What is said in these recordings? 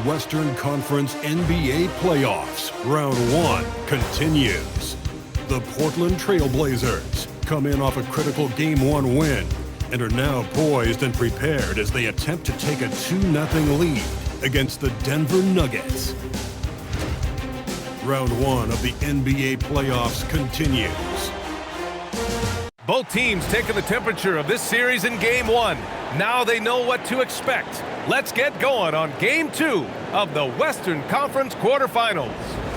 Western Conference NBA playoffs. Round 1 continues. The Portland Trail Blazers come in off a critical Game 1 win and are now poised and prepared as they attempt to take a 2-0 lead against the Denver Nuggets. Round 1 of the NBA playoffs continues. Both teams taking the temperature of this series in Game 1. Now they know what to expect. Let's get going on Game 2 of the Western Conference quarterfinals.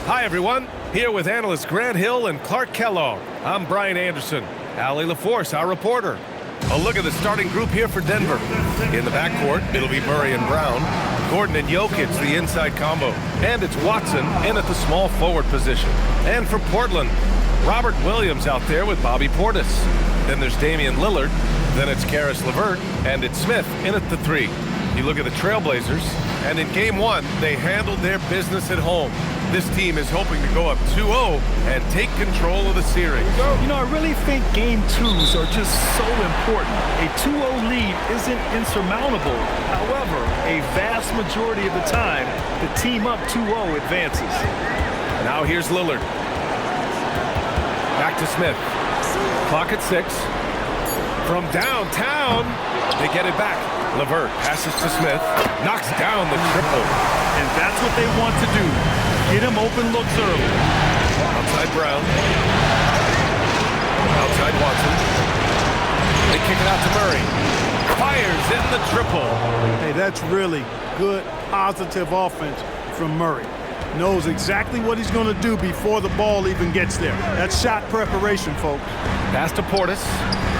Hi, everyone. Here with analysts Grant Hill and Clark Kellogg. I'm Brian Anderson. Allie LaForce, our reporter. A look at the starting group here for Denver. In the backcourt, it'll be Murray and Brown. Gordon and Jokic, the inside combo. And it's Watson in at the small forward position. And for Portland, Robert Williams out there with Bobby Portis. Then there's Damian Lillard. Then it's Karis LeVert. And it's Smith in at the 3. You look at the Trailblazers, and in Game 1, they handled their business at home. This team is hoping to go up 2-0 and take control of the series. You know, I really think Game 2s are just so important. A 2-0 lead isn't insurmountable. However, a vast majority of the time, the team up 2-0 advances. Now here's Lillard. Back to Smith. Clock at 6. From downtown, they get it back. LeVert passes to Smith, knocks down the triple. And that's what they want to do. Get him open looks early. Outside Brown. Outside Watson. They kick it out to Murray. Fires in the triple. Hey, that's really good, positive offense from Murray. Knows exactly what he's going to do before the ball even gets there. That's shot preparation, folks. Pass to Portis.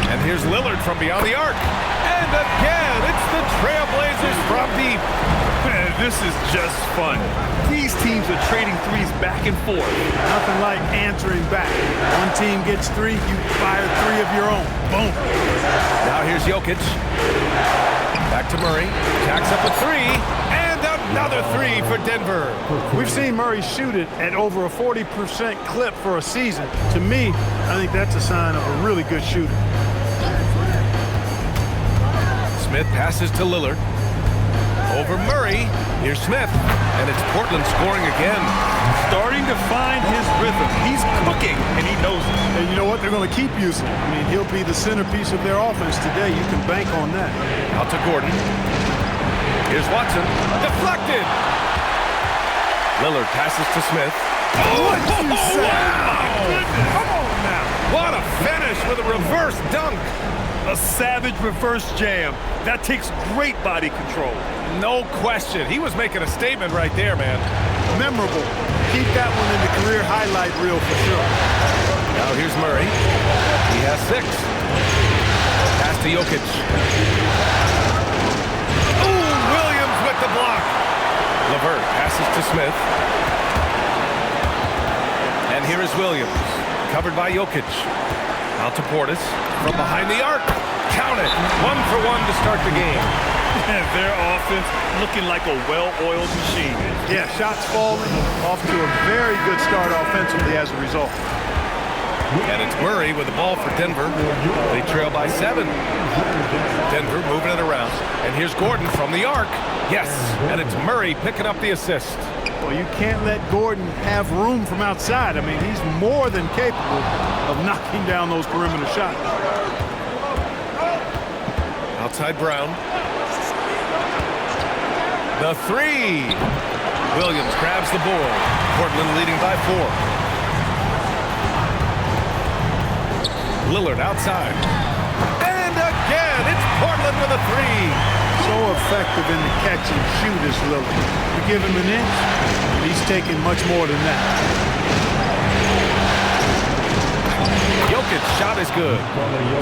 And here's Lillard from beyond the arc. And again, it's the Trailblazers from deep. Man, this is just fun. These teams are trading threes back and forth. Nothing like answering back. One team gets 3, you fire 3 of your own. Boom. Now here's Jokic. Back to Murray. Jacks up a 3. And another 3 for Denver. We've seen Murray shoot it at over a 40% clip for a season. To me, I think that's a sign of a really good shooter. Smith passes to Lillard. Over Murray. Here's Smith. And it's Portland scoring again. Starting to find his rhythm. He's cooking, and he knows it. And you know what? They're going to keep using it. I mean, he'll be the centerpiece of their offense today. You can bank on that. Out to Gordon. Here's Watson. Deflected. Lillard passes to Smith. What did you say? Wow! Come on now. What a finish with a reverse dunk. A savage reverse jam. That takes great body control. No question. He was making a statement right there, man. Memorable. Keep that one in the career highlight reel for sure. Now here's Murray. He has 6. Pass to Jokic. Ooh, Williams with the block. LeVert passes to Smith. And here is Williams. Covered by Jokic. Out to Portis. From behind the arc. Count it. 1 for 1 to start the game. And their offense looking like a well-oiled machine. Yeah, shots falling. Off to a very good start offensively as a result. And it's Murray with the ball for Denver. They trail by 7. Denver moving it around. And here's Gordon from the arc. Yes, and it's Murray picking up the assist. Well, you can't let Gordon have room from outside. I mean, he's more than capable of knocking down those perimeter shots. Outside Brown. The 3. Williams grabs the board. Portland leading by 4. Lillard outside. And again, it's Portland with a 3. So effective in the catch and shoot is Lillard. You give him an inch, he's taking much more than that. Jokic's shot is good.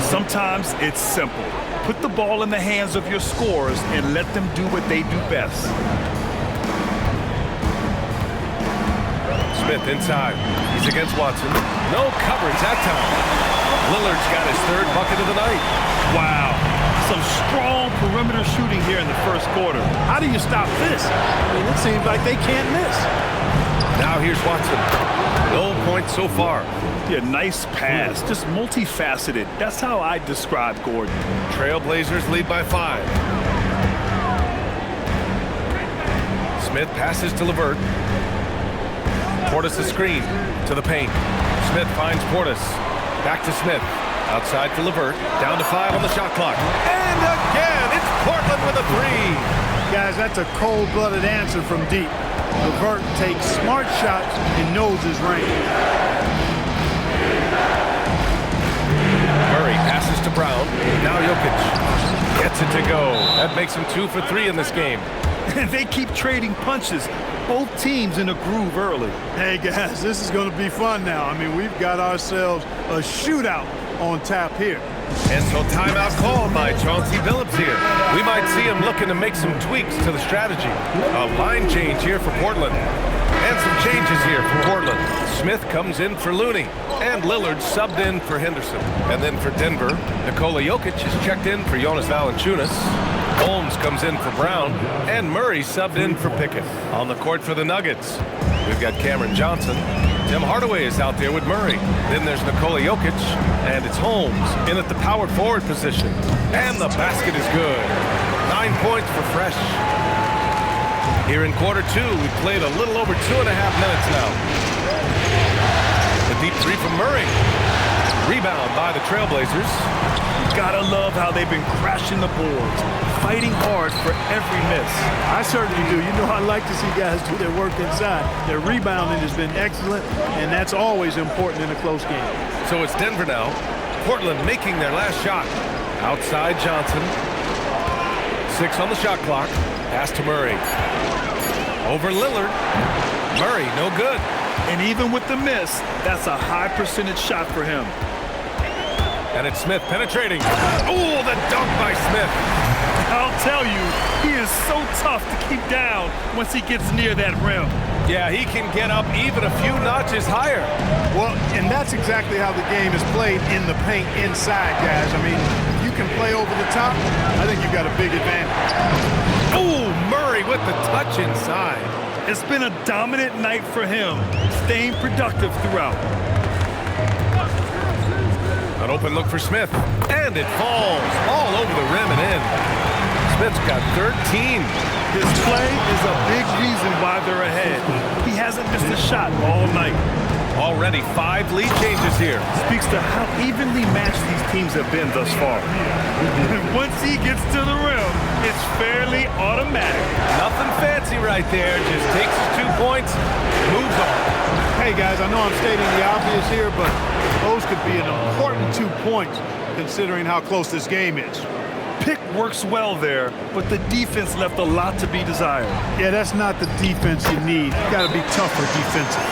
Sometimes it's simple. Put the ball in the hands of your scorers and let them do what they do best. Smith inside. He's against Watson. No coverage that time. Lillard's got his 3rd bucket of the night. Wow. Some strong perimeter shooting here in the first quarter. How do you stop this? I mean, it seems like they can't miss. Now here's Watson. No points so far. Yeah, nice pass. Just multifaceted. That's how I describe Gordon. Trailblazers lead by 5. Smith passes to LeVert. Portis a screen to the paint. Smith finds Portis. Back to Smith. Outside to LeVert. Down to 5 on the shot clock. And again, it's Portland with a 3. Guys, that's a cold-blooded answer from deep. LeVert takes smart shots and knows his range. Murray passes to Brown. Now Jokic gets it to go. That makes him 2 for 3 in this game. And they keep trading punches. Both teams in a groove early. Hey, guys, this is going to be fun now. I mean, we've got ourselves a shootout on tap here. And so timeout called by Chauncey Billups here. We might see him looking to make some tweaks to the strategy. A line change here for Portland. And some changes here for Portland. Smith comes in for Looney. And Lillard subbed in for Henderson. And then for Denver, Nikola Jokic is checked in for Jonas Valanciunas. Holmes comes in for Brown. And Murray subbed in for Pickett. On the court for the Nuggets, we've got Cameron Johnson. Tim Hardaway is out there with Murray. Then there's Nikola Jokic, and it's Holmes in at the power forward position. And the basket is good. 9 points for Fresh. Here in quarter 2, we played a little over 2.5 minutes now. The deep 3 from Murray. Rebound by the Trailblazers. Gotta love how they've been crashing the boards, fighting hard for every miss. I certainly do. You know, I like to see guys do their work inside. Their rebounding has been excellent, and that's always important in a close game. So it's Denver now. Portland making their last shot. Outside Johnson. 6 on the shot clock. Pass to Murray. Over Lillard. Murray, no good. And even with the miss, that's a high percentage shot for him. And it's Smith penetrating. Oh, the dunk by Smith. I'll tell you, he is so tough to keep down once he gets near that rim. Yeah, he can get up even a few notches higher. Well, and that's exactly how the game is played in the paint inside, guys. I mean, if you can play over the top, I think you've got a big advantage. Oh, Murray with the touch inside. It's been a dominant night for him, staying productive throughout. An open look for Smith, and it falls all over the rim and in. Smith's got 13. His play is a big reason why they're ahead. He hasn't missed a shot all night. Already 5 lead changes here. Speaks to how evenly matched these teams have been thus far. And once he gets to the rim, it's fairly automatic. Nothing fancy right there. Just takes his 2 points, moves on. Hey, guys, I know I'm stating the obvious here, but those could be an important 2 points considering how close this game is. Pick works well there, but the defense left a lot to be desired. Yeah, that's not the defense you need. You got to be tougher defensive.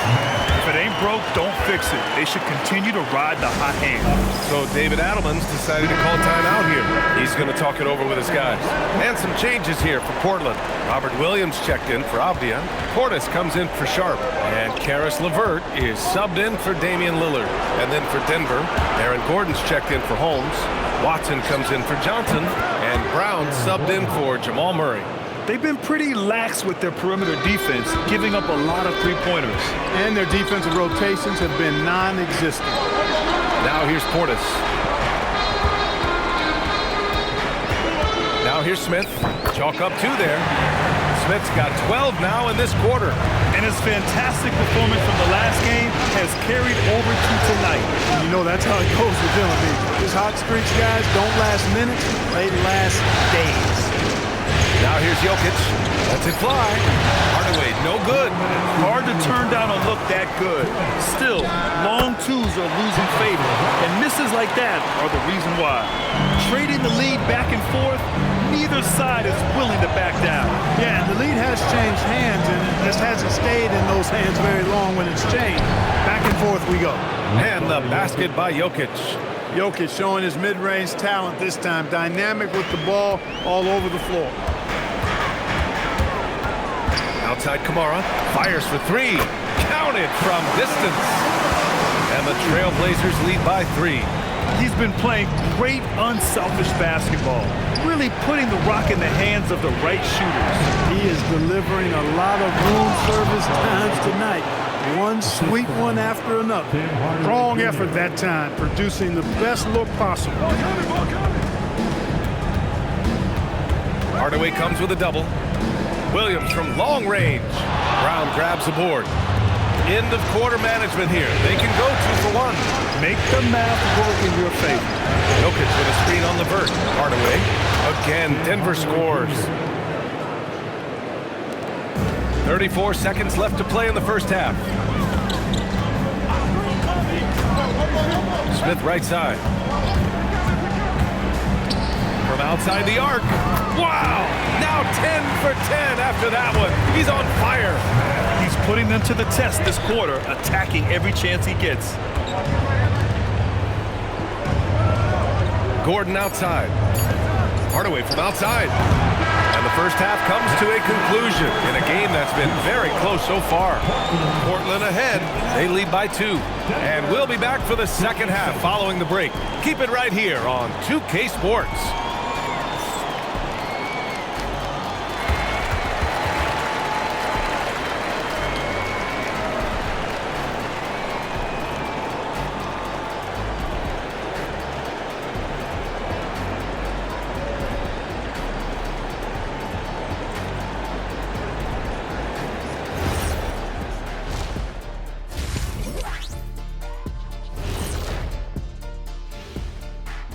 If it ain't broke, don't fix it. They should continue to ride the hot hand. So David Adelman's decided to call timeout here. He's going to talk it over with his guys. And some changes here for Portland. Robert Williams checked in for Avdia. Portis comes in for Sharp. And Karis LeVert is subbed in for Damian Lillard. And then for Denver, Aaron Gordon's checked in for Holmes. Watson comes in for Johnson. And Brown subbed in for Jamal Murray. They've been pretty lax with their perimeter defense, giving up a lot of three-pointers. And their defensive rotations have been non-existent. Now here's Portis. Now here's Smith. Chalk up 2 there. Smith's got 12 now in this quarter. And his fantastic performance from the last game has carried over to tonight. You know, that's how it goes with them. I mean, these hot streaks, guys, don't last minutes. They last days. Now here's Jokic. Lets it fly. Hardaway, no good. Hard to turn down a look that good. Still, long twos are losing favor, and misses like that are the reason why. Trading the lead back and forth, neither side is willing to back down. Yeah, and the lead has changed hands, and this hasn't stayed in those hands very long when it's changed. Back and forth we go. And the basket by Jokic. Jokic showing his mid-range talent this time. Dynamic with the ball all over the floor. Outside Kamara, fires for 3. Counted from distance. And the Trailblazers lead by 3. He's been playing great, unselfish basketball, really putting the rock in the hands of the right shooters. He is delivering a lot of room service times tonight. One sweet one after another. Strong effort that time, producing the best look possible. Hardaway comes with a double. Williams from long range. Brown grabs the board. End of quarter management here. They can go 2 for 1. Make the math work in your favor. Jokic with a screen on the vert. Hardaway. Again, Denver scores. 34 seconds left to play in the first half. Smith right side. From outside the arc. Wow! Now 10 for 10 after that one. He's on fire. He's putting them to the test this quarter, attacking every chance he gets. Gordon outside. Hardaway from outside. And the first half comes to a conclusion in a game that's been very close so far. Portland ahead. They lead by 2. And we'll be back for the second half following the break. Keep it right here on 2K Sports.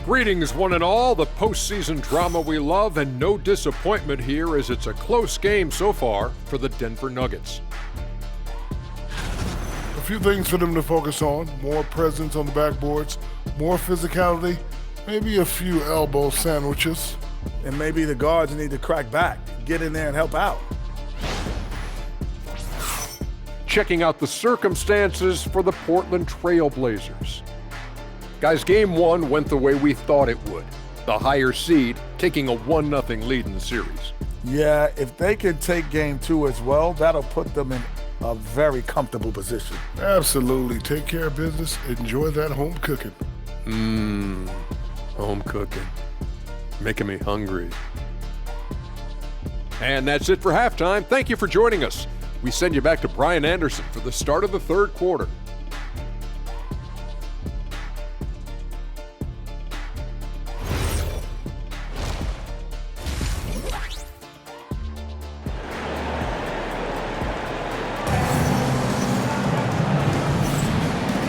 Greetings, one and all. The postseason drama we love, and no disappointment here as it's a close game so far for the Denver Nuggets. A few things for them to focus on. More presence on the backboards, more physicality, maybe a few elbow sandwiches. And maybe the guards need to crack back, get in there and help out. Checking out the circumstances for the Portland Trail Blazers. Guys, game 1 went the way we thought it would. The higher seed taking a 1-0 lead in the series. Yeah, if they can take game 2 as well, that'll put them in a very comfortable position. Absolutely. Take care of business. Enjoy that home cooking. Home cooking. Making me hungry. And that's it for halftime. Thank you for joining us. We send you back to Brian Anderson for the start of the third quarter.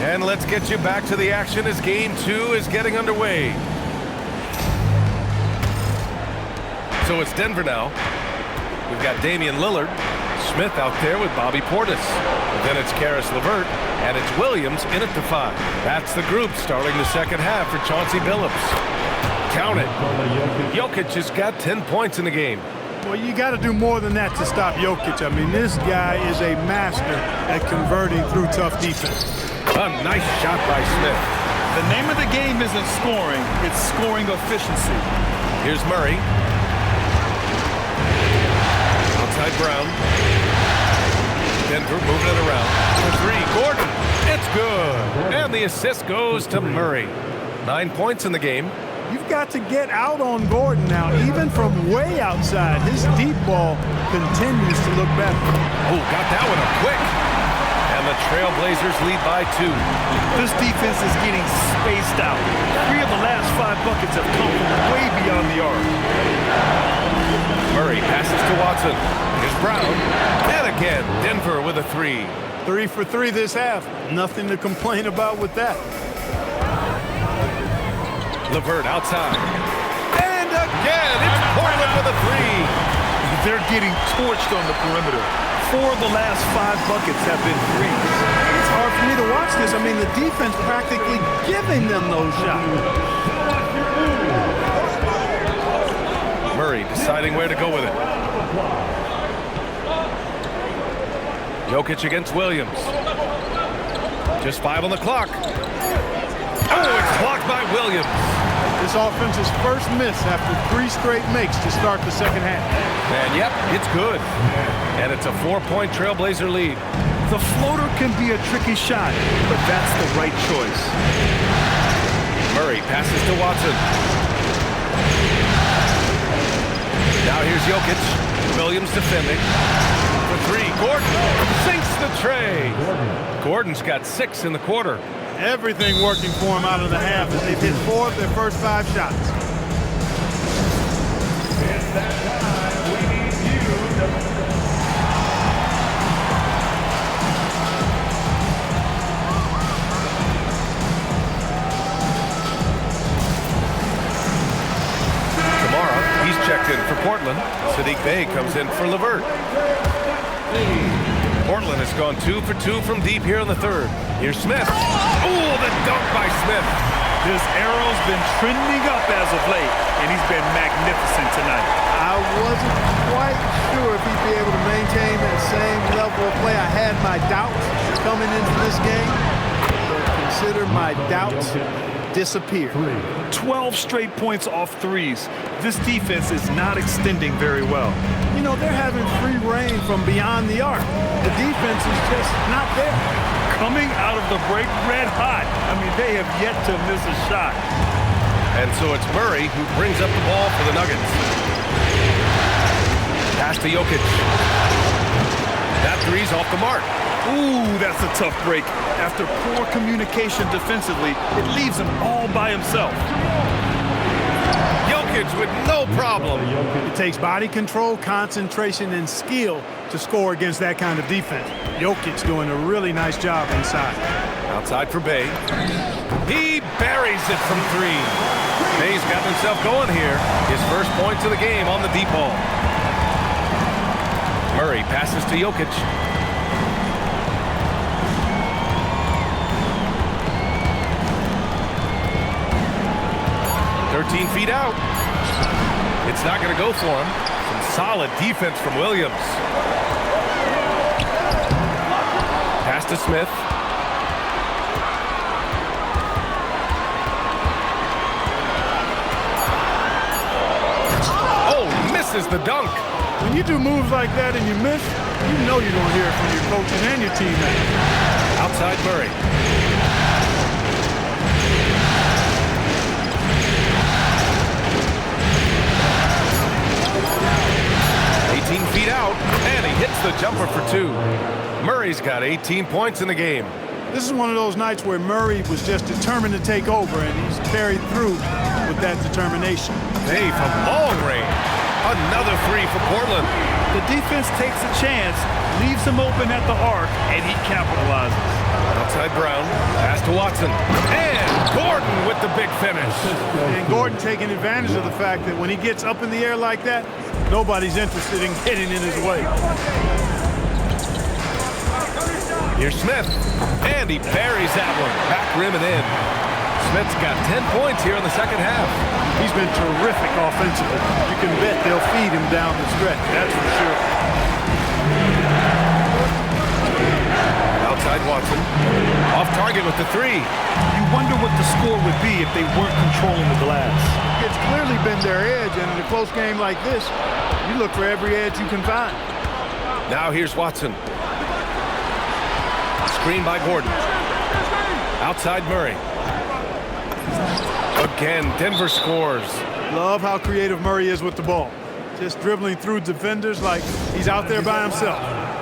And let's get you back to the action as game 2 is getting underway. So it's Denver now. We've got Damian Lillard. Smith out there with Bobby Portis. Then it's Karis LeVert, and it's Williams in at the 5. That's the group starting the second half for Chauncey Billups. Count it. Jokic has got 10 points in the game. Well, you got to do more than that to stop Jokic. I mean, this guy is a master at converting through tough defense. A nice shot by Smith. The name of the game isn't scoring, it's scoring efficiency. Here's Murray. Outside Brown. Denver moving it around. For 3, Gordon. It's good. And the assist goes to Murray. 9 points in the game. You've got to get out on Gordon now, even from way outside. His deep ball continues to look better. Oh, got that one up quick. And the Trailblazers lead by 2. This defense is getting spaced out. 3 of the last 5 buckets have come from way beyond the arc. Murray passes to Watson. Here's Brown. And again, Denver with a 3. 3 for 3 this half. Nothing to complain about with that. LeVert outside. And again, it's Portland with a 3. They're getting torched on the perimeter. 4 of the last 5 buckets have been threes. It's hard for me to watch this. I mean, the defense practically giving them those shots. Murray deciding where to go with it. Jokic against Williams. Just 5 on the clock. Oh, it's blocked by Williams. This offense's first miss after 3 straight makes to start the second half. And yep, it's good. And it's a 4-point Trailblazer lead. The floater can be a tricky shot, but that's the right choice. Murray passes to Watson. Now here's Jokic. Williams defending. For 3, Gordon sinks the tray. Gordon's got 6 in the quarter. Everything working for him out of the half as they've hit 4 of their first 5 shots. It's that time. We need you to in for Portland. Sadiq Bey comes in for LeVert. Portland has gone 2 for 2 from deep here in the third. Here's Smith. Oh, the dunk by Smith. This arrow's been trending up as of late, and he's been magnificent tonight. I wasn't quite sure if he'd be able to maintain that same level of play. I had my doubts coming into this game, but consider my doubts disappear. 12 straight points off threes. This defense is not extending very well. You know, they're having free reign from beyond the arc. The defense is just not there. Coming out of the break red hot. I mean, they have yet to miss a shot. And so it's Murray who brings up the ball for the Nuggets. Pass to Jokic. That three's off the mark. Ooh, that's a tough break. After poor communication defensively, it leaves him all by himself. Jokic with no problem. It takes body control, concentration, and skill to score against that kind of defense. Jokic doing a really nice job inside. Outside for Bey. He buries it from three. Bey's got himself going here. His first points of the game on the deep ball. Murray passes to Jokic. 13 feet out. It's not going to go for him. Some solid defense from Williams. Pass to Smith. Oh, misses the dunk. When you do moves like that and you miss, you know you're going to hear it from your coaches and your teammates. Outside Murray. Feet out, and he hits the jumper for two. Murray's got 18 points in the game. This is one of those nights where Murray was just determined to take over, and he's carried through with that determination. Bey from long range. Another three for Portland. The defense takes a chance, leaves him open at the arc, and he capitalizes. Outside Brown, pass to Watson, and Gordon with the big finish. And Gordon taking advantage of the fact that when he gets up in the air like that, nobody's interested in getting in his way. Here's Smith, and he buries that one. Back rim and in. Smith's got 10 points here in the second half. He's been terrific offensively. You can bet they'll feed him down the stretch, that's for sure. Outside Watson, off target with the three. You wonder what the score would be if they weren't controlling the glass. It's clearly been their edge, and in a close game like this, you look for every edge you can find. Now here's Watson. Screen by Gordon. Outside Murray. Again, Denver scores. Love how creative Murray is with the ball. Just dribbling through defenders like he's out there by himself.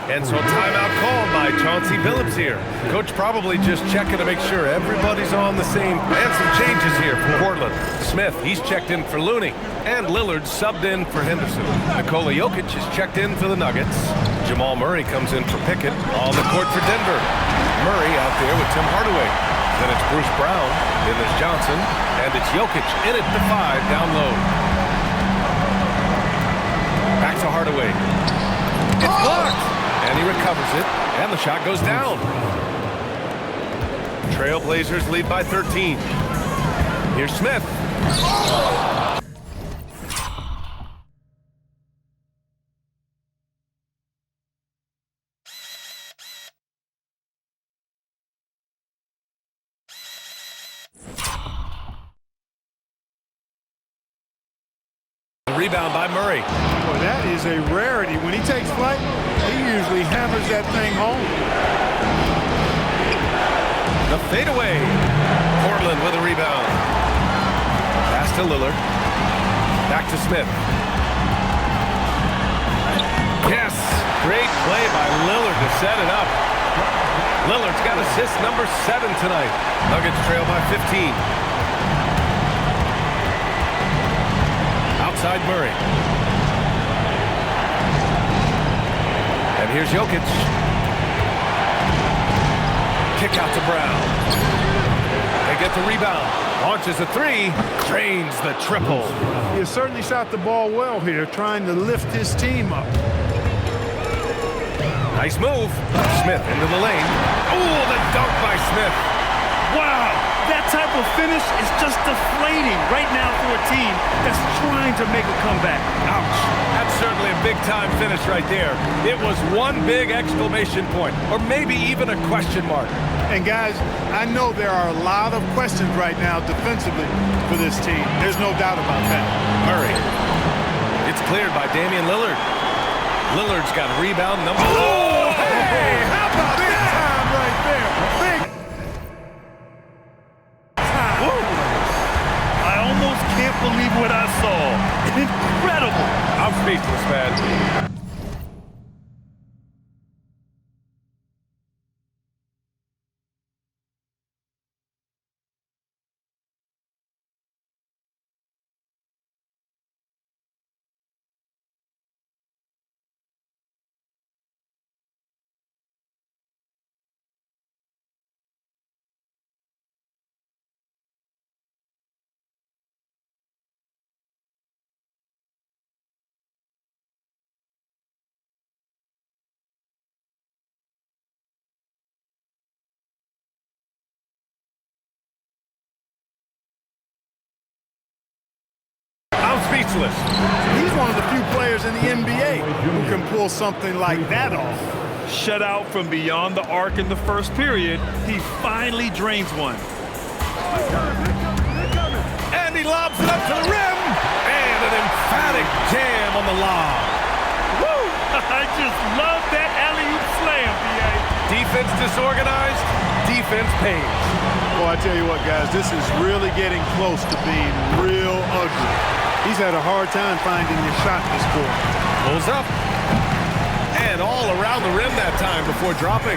And so timeout called by Chauncey Billups here. Coach probably just checking to make sure everybody's on the same. And some changes here for Portland. Smith, he's checked in for Looney. And Lillard subbed in for Henderson. Nikola Jokic is checked in for the Nuggets. Jamal Murray comes in for Pickett on the court for Denver. Murray out there with Tim Hardaway. Then it's Bruce Brown. Then there's Johnson. And it's Jokic in at the 5 down low. Back to Hardaway. It's blocked. And he recovers it, and the shot goes down. Trailblazers lead by 13. Here's Smith. Rebound by Murray. Boy, that is a rarity. When he takes flight, he usually hammers that thing home. The fadeaway. Portland with a rebound. Pass to Lillard. Back to Smith. Yes, great play by Lillard to set it up. Lillard's got assist number 7 tonight. Nuggets trail by 15. Outside Murray. And here's Jokic. Kick out to Brown. They get the rebound. Launches a three, drains the triple. He has certainly shot the ball well here, trying to lift his team up. Nice move. Smith into the lane. Oh, the dunk by Smith. Wow, that type of finish is just deflating right now for a team that's trying to make a comeback. Ouch. That's certainly a big-time finish right there. It was one big exclamation point, or maybe even a question mark. And guys, I know there are a lot of questions right now defensively for this team. There's no doubt about that. Murray. It's cleared by Damian Lillard. Lillard's got a rebound number. Oh, hey! How about that? Time right there. Big time. Whoa. I almost can't believe what I saw. Incredible. I'm speechless, man. Speechless. He's one of the few players in the NBA who can pull something like that off. Shut out from beyond the arc in the first period, he finally drains one. And he lobs it up to the rim. And an emphatic jam on the lob. Woo! I just love that alley-oop slam, B.A. Defense disorganized, defense pays. Well, I tell you what, guys, this is really getting close to being real ugly. He's had a hard time finding his shot this quarter. Pulls up. And all around the rim that time before dropping.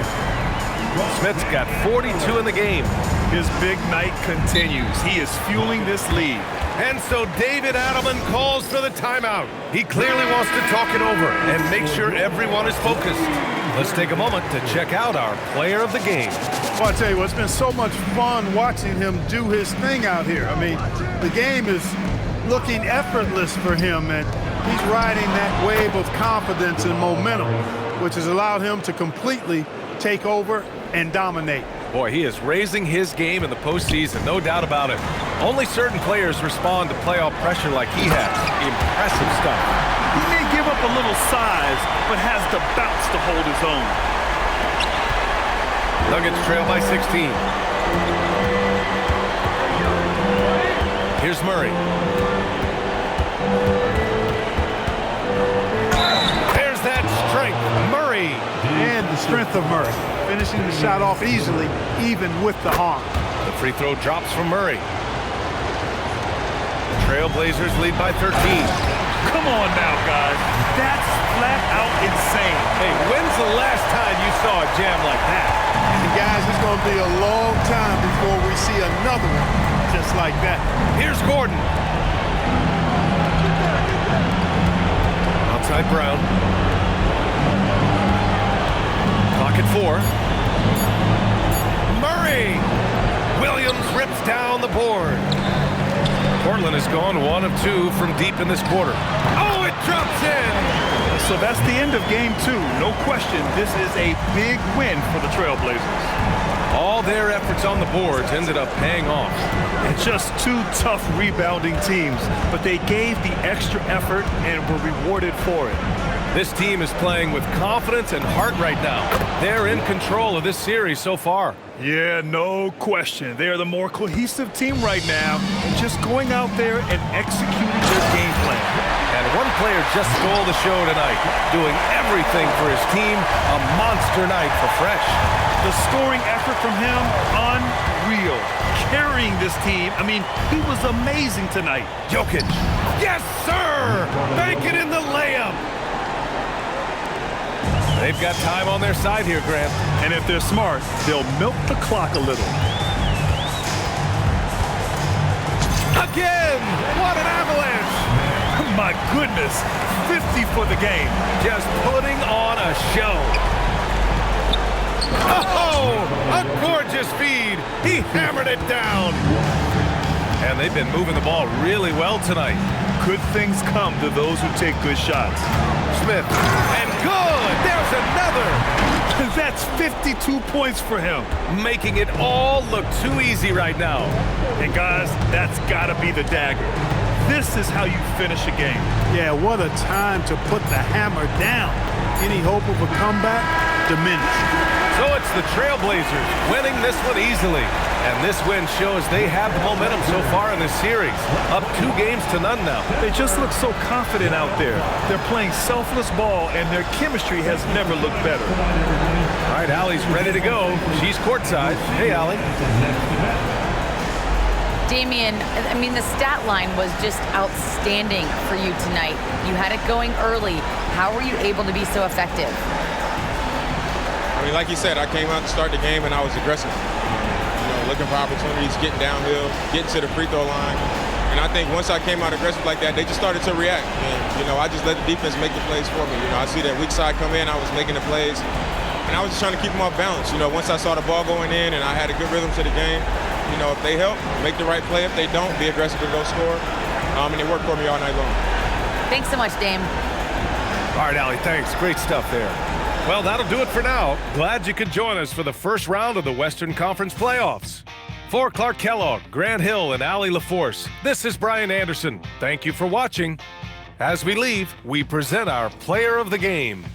Smith's got 42 in the game. His big night continues. He is fueling this lead. And so David Adelman calls for the timeout. He clearly wants to talk it over and make sure everyone is focused. Let's take a moment to check out our player of the game. Well, I tell you what, it's been so much fun watching him do his thing out here. I mean, the game is looking effortless for him, and he's riding that wave of confidence and momentum, which has allowed him to completely take over and dominate. Boy, he is raising his game in the postseason, no doubt about it. Only certain players respond to playoff pressure like he has. Impressive stuff. He may give up a little size, but has the bounce to hold his own. Nuggets trail by 16. Here's Murray. There's that strength, Murray. And the strength of Murray, finishing the shot off easily, even with the arm. The free throw drops from Murray. Trailblazers lead by 13. Come on now, guys. That's flat out insane. Hey, when's the last time you saw a jam like that? And guys, it's going to be a long time before we see another one just like that. Here's Gordon. Outside Brown. Clock at 4. Murray. Williams rips down the board. Portland has gone 1 of 2 from deep in this quarter. Oh, it drops in. So that's the end of game 2. No question, this is a big win for the Trailblazers. All their efforts on the boards ended up paying off. And just 2 tough rebounding teams, but they gave the extra effort and were rewarded for it. This team is playing with confidence and heart right now. They're in control of this series so far. Yeah, no question. They are the more cohesive team right now, just going out there and executing their game plan. And one player just stole the show tonight, doing everything for his team. A monster night for Fresh. The scoring effort from him, unreal. Carrying this team, I mean, he was amazing tonight. Jokic. Yes, sir! Bank it in the layup. They've got time on their side here, Grant. And if they're smart, they'll milk the clock a little. Again! What an avalanche! My goodness, 50 for the game. Just putting on a show. Oh, a gorgeous feed. He hammered it down. And they've been moving the ball really well tonight. Good things come to those who take good shots. Smith, and good. There's another. That's 52 points for him. Making it all look too easy right now. And guys, that's got to be the dagger. This is how you finish a game. Yeah, what a time to put the hammer down. Any hope of a comeback? Diminished. So it's the Trailblazers winning this one easily. And this win shows they have the momentum so far in this series. Up 2 games to none now. They just look so confident out there. They're playing selfless ball, and their chemistry has never looked better. All right, Allie's ready to go. She's courtside. Hey, Allie. Damian, I mean, the stat line was just outstanding for you tonight. You had it going early. How were you able to be so effective? I mean, like you said, I came out to start the game and I was aggressive. Looking for opportunities, getting downhill, getting to the free throw line. And I think once I came out aggressive like that, they just started to react. And, I just let the defense make the plays for me. I see that weak side come in, I was making the plays. And I was just trying to keep them off balance. Once I saw the ball going in and I had a good rhythm to the game, if they help, make the right play. If they don't, be aggressive and go score. And it worked for me all night long. Thanks so much, Dame. All right, Allie, thanks. Great stuff there. Well, that'll do it for now. Glad you could join us for the first round of the Western Conference playoffs. For Clark Kellogg, Grant Hill, and Allie LaForce, this is Brian Anderson. Thank you for watching. As we leave, we present our player of the game.